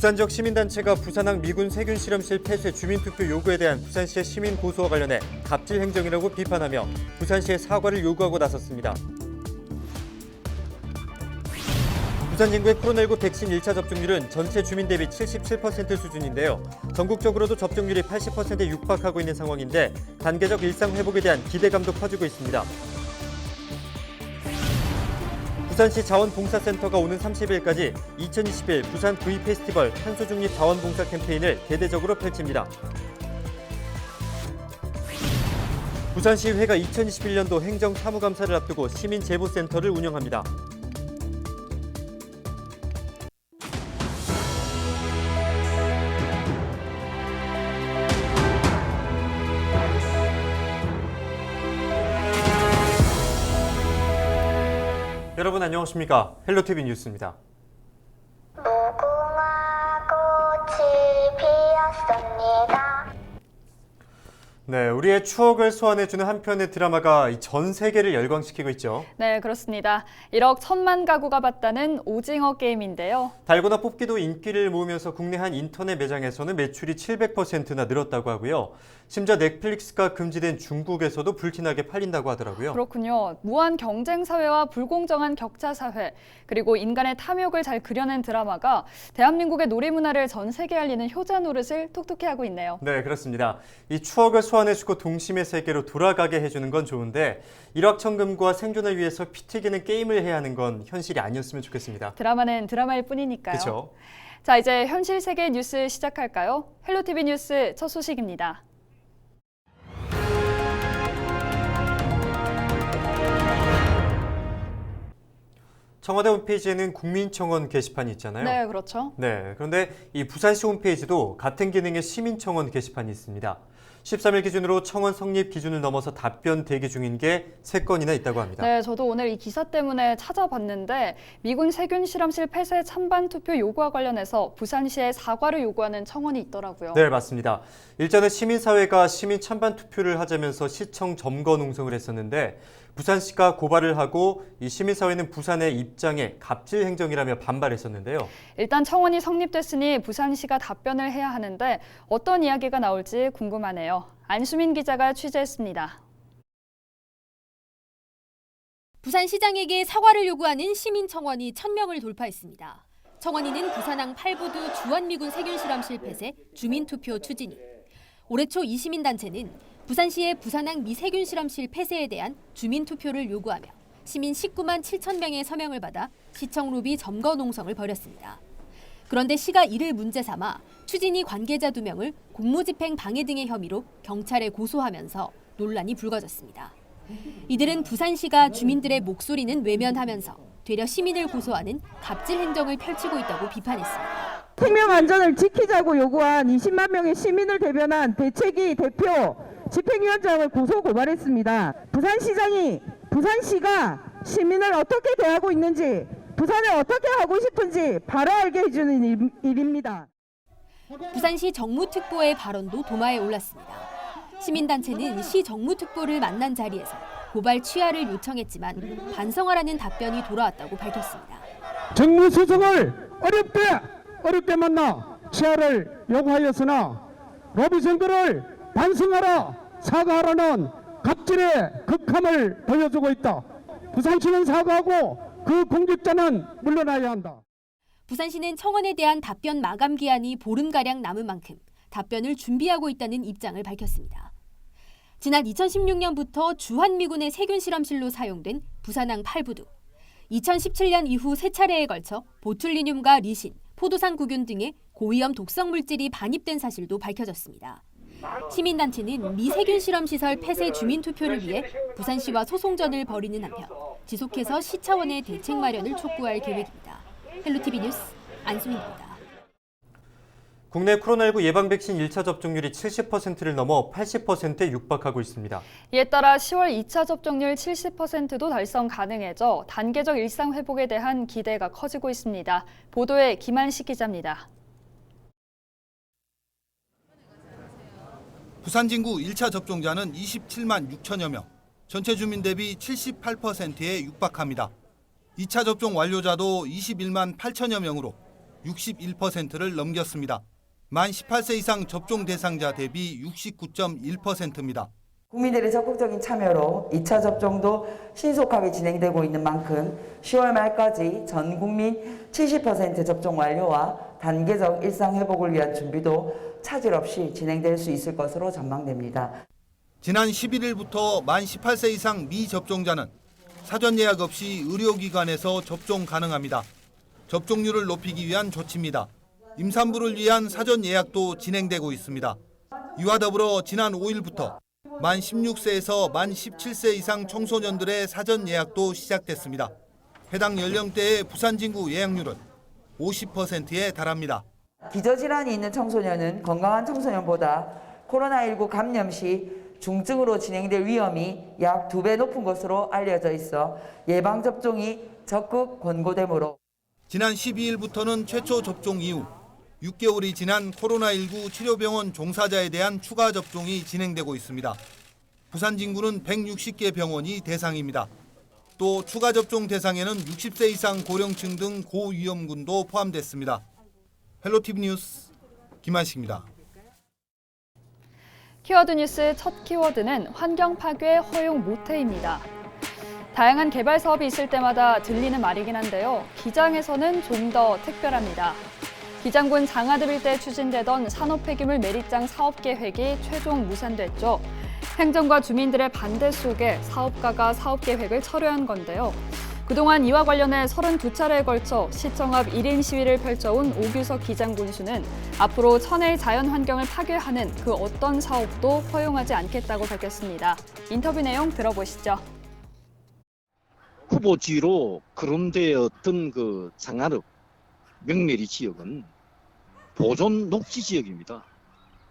부산 지역 시민단체가 부산항 미군 세균 실험실 폐쇄 주민투표 요구에 대한 부산시의 시민 고소와 관련해 갑질 행정이라고 비판하며 부산시에 사과를 요구하고 나섰습니다. 부산 인구의 코로나19 백신 1차 접종률은 전체 주민 대비 77% 수준인데요. 전국적으로도 접종률이 80%에 육박하고 있는 상황인데 단계적 일상 회복에 대한 기대감도 커지고 있습니다. 부산시 자원봉사센터가 오는 30일까지 2021 부산 V 페스티벌 탄소중립 자원봉사 캠페인을 대대적으로 펼칩니다. 부산시의회가 2021년도 행정사무감사를 앞두고 시민제보센터를 운영합니다. 여러분 안녕하십니까? 헬로티비 뉴스입니다. 무궁화 꽃이 피었습니다. 네, 우리의 추억을 소환해주는 한 편의 드라마가 전 세계를 열광시키고 있죠. 네, 그렇습니다. 1억 1,000만 가구가 봤다는 오징어 게임인데요. 달고나 뽑기도 인기를 모으면서 국내 한 인터넷 매장에서는 매출이 700%나 늘었다고 하고요. 심지어 넷플릭스가 금지된 중국에서도 불티나게 팔린다고 하더라고요. 그렇군요. 무한 경쟁 사회와 불공정한 격차 사회, 그리고 인간의 탐욕을 잘 그려낸 드라마가 대한민국의 놀이 문화를 전 세계에 알리는 효자 노릇을 톡톡히 하고 있네요. 네, 그렇습니다. 이 추억을 소환해주고 동심의 세계로 돌아가게 해주는 건 좋은데 일확천금과 생존을 위해서 피 튀기는 게임을 해야 하는 건 현실이 아니었으면 좋겠습니다. 드라마는 드라마일 뿐이니까요. 그렇죠. 자, 이제 현실 세계 뉴스 시작할까요? 헬로티비 뉴스 첫 소식입니다. 청와대 홈페이지에는 국민청원 게시판이 있잖아요. 네, 그렇죠. 네, 그런데 이 부산시 홈페이지도 같은 기능의 시민청원 게시판이 있습니다. 13일 기준으로 청원 성립 기준을 넘어서 답변 대기 중인 게 3건이나 있다고 합니다. 네, 저도 오늘 이 기사 때문에 찾아봤는데 미군 세균 실험실 폐쇄 찬반 투표 요구와 관련해서 부산시에 사과를 요구하는 청원이 있더라고요. 네, 맞습니다. 일전에 시민사회가 시민 찬반 투표를 하자면서 시청 점거 농성을 했었는데 부산시가 고발을 하고 이 시민사회는 부산의 입장에 갑질 행정이라며 반발했었는데요. 일단 청원이 성립됐으니 부산시가 답변을 해야 하는데 어떤 이야기가 나올지 궁금하네요. 안수민 기자가 취재했습니다. 부산시장에게 사과를 요구하는 시민청원이 1,000명을 돌파했습니다. 청원인은 부산항 8부두 주한미군 세균실험실 폐쇄 주민투표 추진위. 올해 초 이 시민단체는 부산시의 부산항 미세균실험실 폐쇄에 대한 주민투표를 요구하며 시민 19만 7천 명의 서명을 받아 시청 로비 점거 농성을 벌였습니다. 그런데 시가 이를 문제 삼아 추진위 관계자 2명을 공무집행 방해 등의 혐의로 경찰에 고소하면서 논란이 불거졌습니다. 이들은 부산시가 주민들의 목소리는 외면하면서 되려 시민을 고소하는 갑질 행정을 펼치고 있다고 비판했습니다. 생명 안전을 지키자고 요구한 20만 명의 시민을 대변한 대책위 대표 집행위원장을 고소 고발했습니다. 부산시가 시민을 어떻게 대하고 있는지, 부산을 어떻게 하고 싶은지 바로 알게 해주는 일입니다. 부산시 정무특보의 발언도 도마에 올랐습니다. 시민단체는 시 정무특보를 만난 자리에서 고발 취하를 요청했지만 반성하라는 답변이 돌아왔다고 밝혔습니다. 정무수석을 어렵게 만나 취하를 요구하였으나 로비 선거를 반성하라, 사과하라는 갑질의 극함을 보여주고 있다. 부산시는 사과하고 그 공직자는 물러나야 한다. 부산시는 청원에 대한 답변 마감 기한이 보름가량 남은 만큼 답변을 준비하고 있다는 입장을 밝혔습니다. 지난 2016년부터 주한미군의 세균실험실로 사용된 부산항 8부두. 2017년 이후 3차례에 걸쳐 보툴리늄과 리신, 포도산 구균 등의 고위험 독성 물질이 반입된 사실도 밝혀졌습니다. 시민단체는 미세균실험시설 폐쇄 주민투표를 위해 부산시와 소송전을 벌이는 한편 지속해서 시 차원의 대책 마련을 촉구할 계획입니다. 헬로티비 뉴스 안수민입니다. 국내 코로나19 예방 백신 1차 접종률이 70%를 넘어 80%에 육박하고 있습니다. 이에 따라 10월 2차 접종률 70%도 달성 가능해져 단계적 일상 회복에 대한 기대가 커지고 있습니다. 보도에 김한식 기자입니다. 부산 진구 1차 접종자는 27만 6천여 명, 전체 주민 대비 78%에 육박합니다. 2차 접종 완료자도 21만 8천여 명으로 61%를 넘겼습니다. 만 18세 이상 접종 대상자 대비 69.1%입니다. 국민들의 적극적인 참여로 2차 접종도 신속하게 진행되고 있는 만큼 10월 말까지 전 국민 70% 접종 완료와 단계적 일상 회복을 위한 준비도 차질 없이 진행될 수 있을 것으로 전망됩니다. 지난 11일부터 만 18세 이상 미접종자는 사전 예약 없이 의료기관에서 접종 가능합니다. 접종률을 높이기 위한 조치입니다. 임산부를 위한 사전 예약도 진행되고 있습니다. 이와 더불어 지난 5일부터 만 16세에서 만 17세 이상 청소년들의 사전 예약도 시작됐습니다. 해당 연령대의 부산진구 예약률은 50%에 달합니다. 기저질환이 있는 청소년은 건강한 청소년보다 코로나19 감염 시 중증으로 진행될 위험이 약 2배 높은 것으로 알려져 있어 예방접종이 적극 권고되므로 지난 12일부터는 최초 접종 이후 6개월이 지난 코로나19 치료병원 종사자에 대한 추가 접종이 진행되고 있습니다. 부산진구는 160개 병원이 대상입니다. 또 추가 접종 대상에는 60세 이상 고령층 등 고위험군도 포함됐습니다. 헬로티비 뉴스 김한식입니다. 키워드 뉴스 첫 키워드는 환경 파괴 허용 못해입니다. 다양한 개발 사업이 있을 때마다 들리는 말이긴 한데요. 기장에서는 좀 더 특별합니다. 기장군 장하듭 일대에 추진되던 산업 폐기물 매립장 사업 계획이 최종 무산됐죠. 행정과 주민들의 반대 속에 사업가가 사업 계획을 철회한 건데요. 그동안 이와 관련해 32차례에 걸쳐 시청 앞 1인 시위를 펼쳐온 오규석 기장군수는 앞으로 천혜의 자연 환경을 파괴하는 그 어떤 사업도 허용하지 않겠다고 밝혔습니다. 인터뷰 내용 들어보시죠. 후보지로 거론되었던 그 장하릅 명내리 지역은 보존 녹지 지역입니다.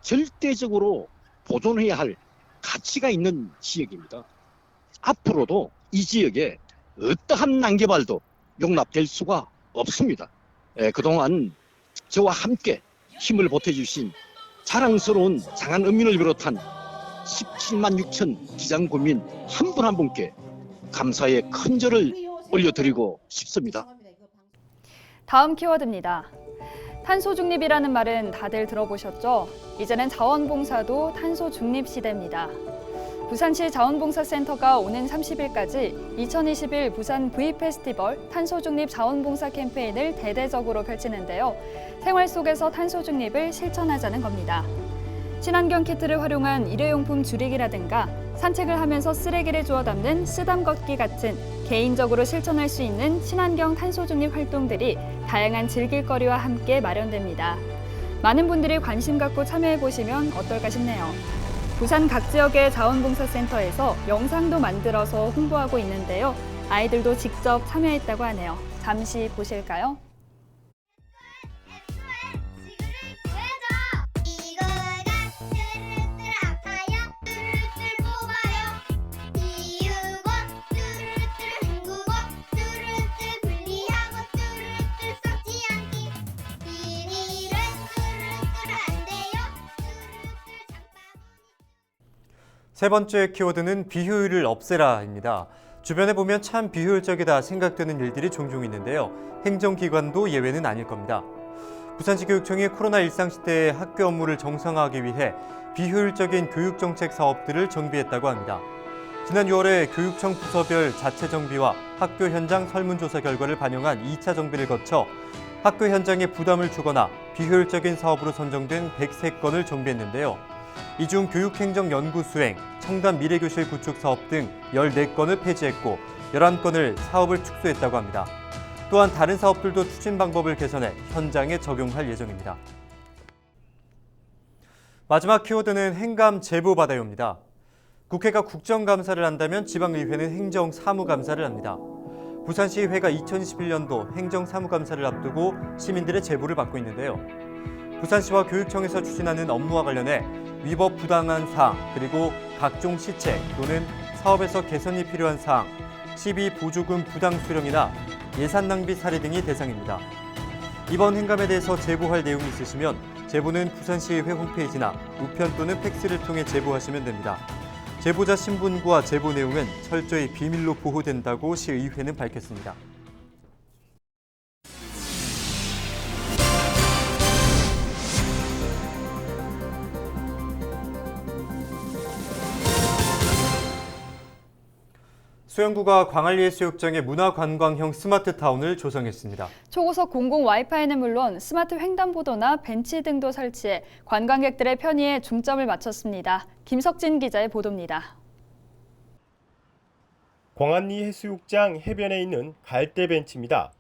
절대적으로 보존해야 할 가치가 있는 지역입니다. 앞으로도 이 지역에 어떠한 난개발도 용납될 수가 없습니다. 그동안 저와 함께 힘을 보태주신 자랑스러운 장안읍민을 비롯한 17만 6천 기장군민 한 분 한 분께 감사의 큰절을 올려드리고 싶습니다. 다음 키워드입니다. 탄소 중립이라는 말은 다들 들어보셨죠? 이제는 자원봉사도 탄소 중립 시대입니다. 부산시 자원봉사센터가 오는 30일까지 2021 부산 V페스티벌 탄소 중립 자원봉사 캠페인을 대대적으로 펼치는데요. 생활 속에서 탄소 중립을 실천하자는 겁니다. 친환경 키트를 활용한 일회용품 줄이기라든가 산책을 하면서 쓰레기를 주워 담는 쓰담 걷기 같은 개인적으로 실천할 수 있는 친환경 탄소 중립 활동들이 다양한 즐길거리와 함께 마련됩니다. 많은 분들이 관심 갖고 참여해 보시면 어떨까 싶네요. 부산 각 지역의 자원봉사센터에서 영상도 만들어서 홍보하고 있는데요. 아이들도 직접 참여했다고 하네요. 잠시 보실까요? 세 번째 키워드는 비효율을 없애라입니다. 주변에 보면 참 비효율적이다 생각되는 일들이 종종 있는데요. 행정기관도 예외는 아닐 겁니다. 부산시 교육청이 코로나 일상 시대의 학교 업무를 정상화하기 위해 비효율적인 교육정책 사업들을 정비했다고 합니다. 지난 6월에 교육청 부서별 자체 정비와 학교 현장 설문조사 결과를 반영한 2차 정비를 거쳐 학교 현장에 부담을 주거나 비효율적인 사업으로 선정된 103건을 정비했는데요. 이 중 교육행정연구 수행, 청담 미래교실 구축 사업 등 14건을 폐지했고 11건을 사업을 축소했다고 합니다. 또한 다른 사업들도 추진 방법을 개선해 현장에 적용할 예정입니다. 마지막 키워드는 행감 제보받아요입니다. 국회가 국정감사를 한다면 지방의회는 행정사무감사를 합니다. 부산시의회가 2021년도 행정사무감사를 앞두고 시민들의 제보를 받고 있는데요. 부산시와 교육청에서 추진하는 업무와 관련해 위법 부당한 사항, 그리고 각종 시책 또는 사업에서 개선이 필요한 사항, 시비 보조금 부당 수령이나 예산 낭비 사례 등이 대상입니다. 이번 행감에 대해서 제보할 내용이 있으시면 제보는 부산시의회 홈페이지나 우편 또는 팩스를 통해 제보하시면 됩니다. 제보자 신분과 제보 내용은 철저히 비밀로 보호된다고 시의회는 밝혔습니다. 수영구가 광안리해수욕장에 문화관광형 스마트타운을 조성했습니다. 초고속 공공 와이파이는 물론 스마트 횡단보도나 벤치 등도 설치해 관광객들의 편의에 중점을 맞췄습니다. 김석진 기자의 보도입니다. 광안리 해수욕장 해변에 있는 갈대 벤치입니다.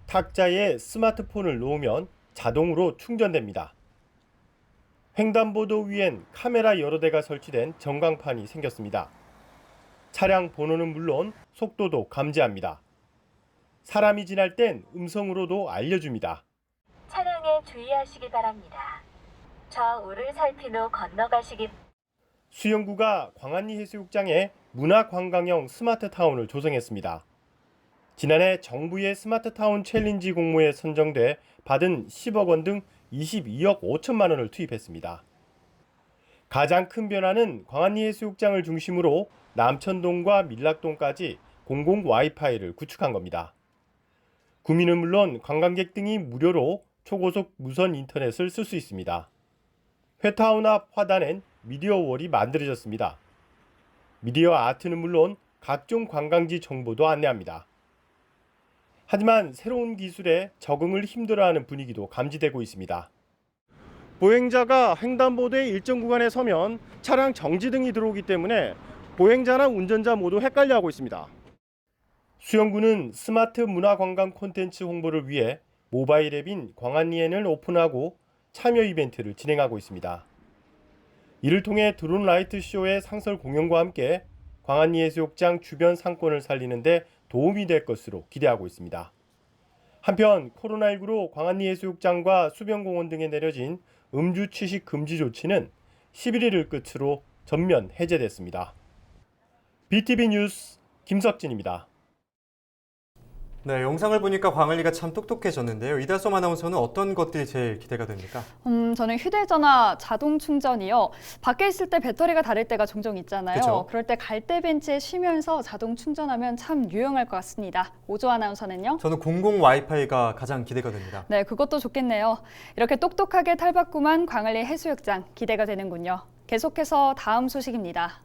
탁자에 스마트폰을 놓으면 자동으로 충전됩니다. 횡단보도 위엔 카메라 여러 대가 설치된 전광판이 생겼습니다. 차량 번호는 물론 속도도 감지합니다. 사람이 지날 땐 음성으로도 알려줍니다. 차량에 주의하시기 바랍니다. 좌우를 살핀 후 건너가시기. 수영구가 광안리 해수욕장에 문화관광형 스마트타운을 조성했습니다. 지난해 정부의 스마트타운 챌린지 공모에 선정돼 받은 10억 원 등 22억 5천만 원을 투입했습니다. 가장 큰 변화는 광안리 해수욕장을 중심으로 남천동과 밀락동까지 공공 와이파이를 구축한 겁니다. 구민은 물론 관광객 등이 무료로 초고속 무선 인터넷을 쓸 수 있습니다. 회타운 앞 화단엔 미디어월이 만들어졌습니다. 미디어 아트는 물론 각종 관광지 정보도 안내합니다. 하지만 새로운 기술에 적응을 힘들어하는 분위기도 감지되고 있습니다. 보행자가 횡단보도의 일정 구간에 서면 차량 정지 등이 들어오기 때문에 보행자나 운전자 모두 헷갈려하고 있습니다. 수영구는 스마트 문화관광 콘텐츠 홍보를 위해 모바일 앱인 광안리엔을 오픈하고 참여 이벤트를 진행하고 있습니다. 이를 통해 드론 라이트 쇼의 상설 공연과 함께 광안리 해수욕장 주변 상권을 살리는 데 도움이 될 것으로 기대하고 있습니다. 한편 코로나19로 광안리 해수욕장과 수변공원 등에 내려진 음주 취식 금지 조치는 11일을 끝으로 전면 해제됐습니다. BTV 뉴스 김석진입니다. 네, 영상을 보니까 광안리가 참 똑똑해졌는데요. 이다솜 아나운서는 어떤 것들이 제일 기대가 됩니까? 저는 휴대전화 자동 충전이요. 밖에 있을 때 배터리가 닳을 때가 종종 있잖아요. 그쵸? 그럴 때 갈대 벤치에 쉬면서 자동 충전하면 참 유용할 것 같습니다. 오조 아나운서는요? 저는 공공 와이파이가 가장 기대가 됩니다. 네, 그것도 좋겠네요. 이렇게 똑똑하게 탈바꿈한 광안리 해수욕장 기대가 되는군요. 계속해서 다음 소식입니다.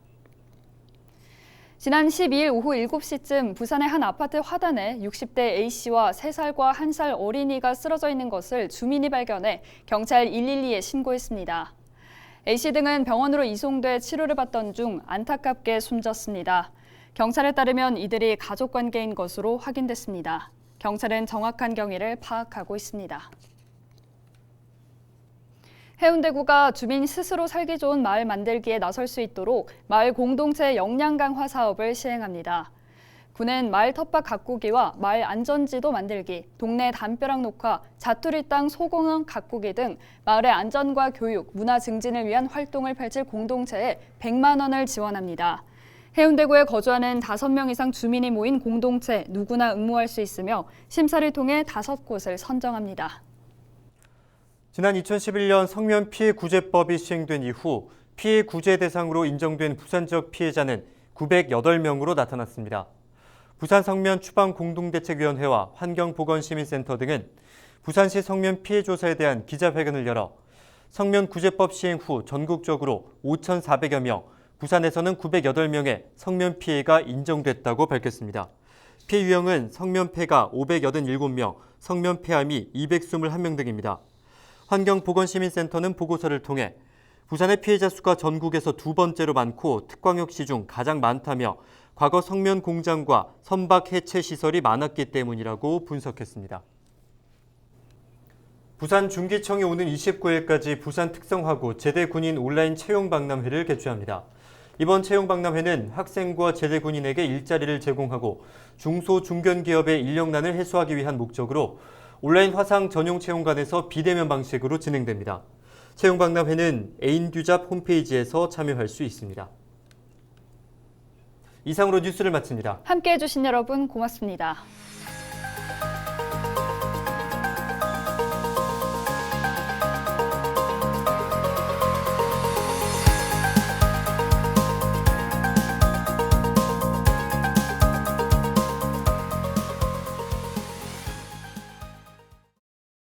지난 12일 오후 7시쯤 부산의 한 아파트 화단에 60대 A씨와 3살과 1살 어린이가 쓰러져 있는 것을 주민이 발견해 경찰 112에 신고했습니다. A씨 등은 병원으로 이송돼 치료를 받던 중 안타깝게 숨졌습니다. 경찰에 따르면 이들이 가족 관계인 것으로 확인됐습니다. 경찰은 정확한 경위를 파악하고 있습니다. 해운대구가 주민 스스로 살기 좋은 마을 만들기에 나설 수 있도록 마을 공동체 역량 강화 사업을 시행합니다. 구는 마을 텃밭 가꾸기와 마을 안전지도 만들기, 동네 담벼락 녹화, 자투리 땅 소공원 가꾸기 등 마을의 안전과 교육, 문화 증진을 위한 활동을 펼칠 공동체에 100만 원을 지원합니다. 해운대구에 거주하는 5명 이상 주민이 모인 공동체 누구나 응모할 수 있으며 심사를 통해 5곳을 선정합니다. 지난 2011년 성면 피해 구제법이 시행된 이후 피해 구제 대상으로 인정된 부산 지역 피해자는 908명으로 나타났습니다. 부산 성면 추방 공동대책위원회와 환경보건시민센터 등은 부산시 성면 피해 조사에 대한 기자회견을 열어 성면 구제법 시행 후 전국적으로 5,400여 명, 부산에서는 908명의 성면 피해가 인정됐다고 밝혔습니다. 피해 유형은 성면폐가 587명, 성면폐암이 221명 등입니다. 환경보건시민센터는 보고서를 통해 부산의 피해자 수가 전국에서 2번째로 많고 특광역시 중 가장 많다며 과거 성면 공장과 선박 해체 시설이 많았기 때문이라고 분석했습니다. 부산 중기청이 오는 29일까지 부산 특성화고 제대 군인 온라인 채용 박람회를 개최합니다. 이번 채용 박람회는 학생과 제대 군인에게 일자리를 제공하고 중소 중견기업의 인력난을 해소하기 위한 목적으로 온라인 화상 전용 채용관에서 비대면 방식으로 진행됩니다. 채용 박람회는 애인듀잡 홈페이지에서 참여할 수 있습니다. 이상으로 뉴스를 마칩니다. 함께해 주신 여러분 고맙습니다.